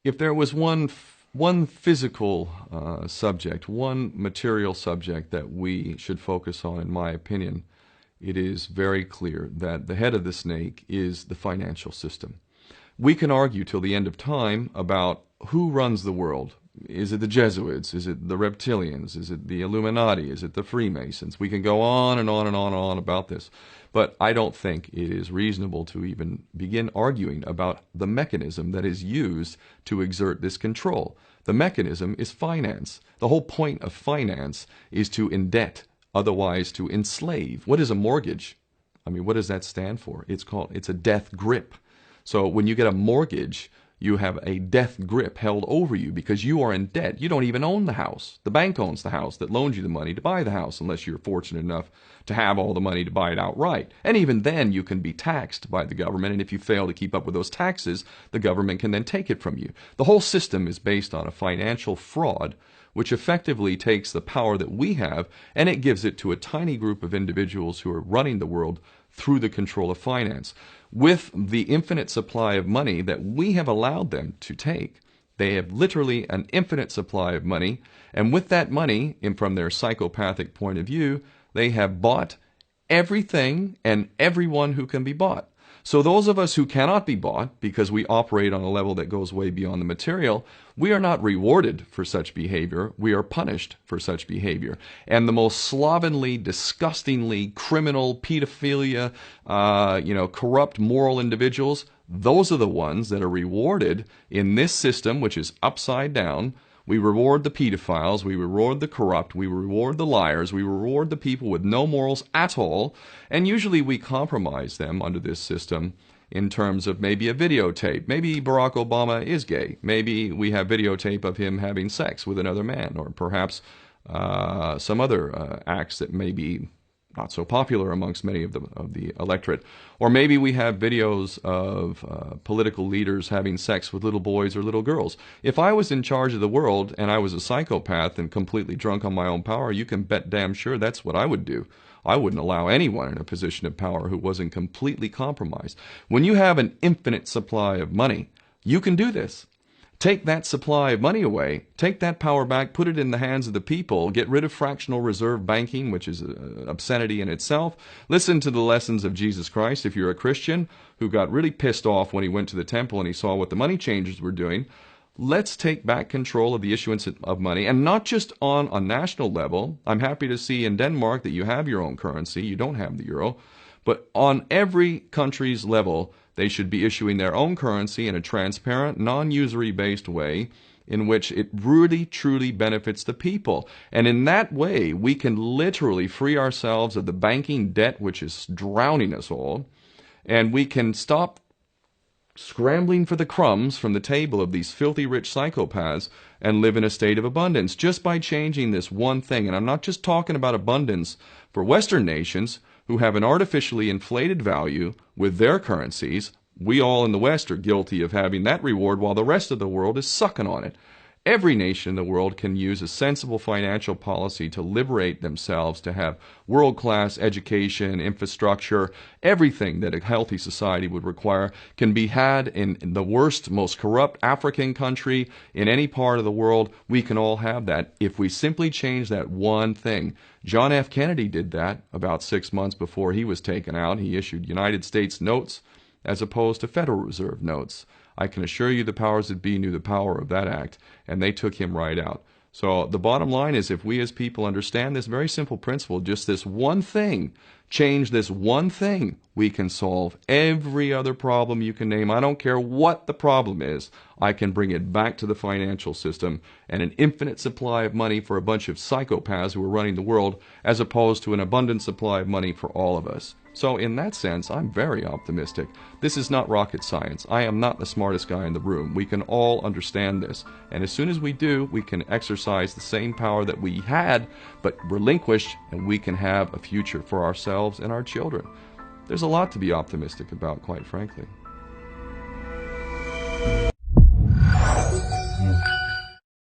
If there was one physical subject, one material subject that we should focus on, in my opinion, it is very clear that the head of the snake is the financial system. We can argue till the end of time about who runs the world. Is it the Jesuits? Is it the reptilians? Is it the Illuminati? Is it the Freemasons? We can go on and on and on and on about this. But I don't think it is reasonable to even begin arguing about the mechanism that is used to exert this control. The mechanism is finance. The whole point of finance is to indebt, otherwise to enslave. What is a mortgage? I mean, what does that stand for? It's a death grip. So when you get a mortgage, you have a death grip held over you because you are in debt. You don't even own the house. The bank owns the house that loans you the money to buy the house, unless you're fortunate enough to have all the money to buy it outright. And even then, you can be taxed by the government, and if you fail to keep up with those taxes, the government can then take it from you. The whole system is based on a financial fraud, which effectively takes the power that we have and it gives it to a tiny group of individuals who are running the world through the control of finance. With the infinite supply of money that we have allowed them to take, they have literally an infinite supply of money, and with that money, and from their psychopathic point of view, they have bought everything and everyone who can be bought. So those of us who cannot be bought, because we operate on a level that goes way beyond the material, we are not rewarded for such behavior, we are punished for such behavior. And the most slovenly, disgustingly criminal, pedophilia, corrupt moral individuals, those are the ones that are rewarded in this system, which is upside down. We reward the pedophiles, we reward the corrupt, we reward the liars, we reward the people with no morals at all, and usually we compromise them under this system in terms of maybe a videotape. Maybe Barack Obama is gay. Maybe we have videotape of him having sex with another man, or perhaps some other acts that may be not so popular amongst many of the electorate. Or maybe we have videos of political leaders having sex with little boys or little girls. If I was in charge of the world and I was a psychopath and completely drunk on my own power, you can bet damn sure that's what I would do. I wouldn't allow anyone in a position of power who wasn't completely compromised. When you have an infinite supply of money, you can do this. Take that supply of money away, take that power back, put it in the hands of the people, get rid of fractional reserve banking, which is an obscenity in itself. Listen to the lessons of Jesus Christ. If you're a Christian who got really pissed off when he went to the temple and he saw what the money changers were doing, let's take back control of the issuance of money, and not just on a national level. I'm happy to see in Denmark that you have your own currency, you don't have the euro, but on every country's level, they should be issuing their own currency in a transparent, non-usury based way in which it really, truly benefits the people. And in that way, we can literally free ourselves of the banking debt which is drowning us all, and we can stop scrambling for the crumbs from the table of these filthy rich psychopaths and live in a state of abundance just by changing this one thing. And I'm not just talking about abundance for Western nations who have an artificially inflated value with their currencies. We all in the West are guilty of having that reward while the rest of the world is sucking on it. Every nation in the world can use a sensible financial policy to liberate themselves, to have world-class education, infrastructure. Everything that a healthy society would require can be had in the worst, most corrupt African country, in any part of the world. We can all have that if we simply change that one thing. John F. Kennedy did that about 6 months before he was taken out. He issued United States notes as opposed to Federal Reserve notes. I can assure you the powers that be knew the power of that act, and they took him right out. So the bottom line is, if we as people understand this very simple principle, just this one thing, change this one thing, we can solve every other problem you can name. I don't care what the problem is. I can bring it back to the financial system and an infinite supply of money for a bunch of psychopaths who are running the world, as opposed to an abundant supply of money for all of us. So in that sense, I'm very optimistic. This is not rocket science. I am not the smartest guy in the room. We can all understand this. And as soon as we do, we can exercise the same power that we had, but relinquished, and we can have a future for ourselves and our children. There's a lot to be optimistic about, quite frankly.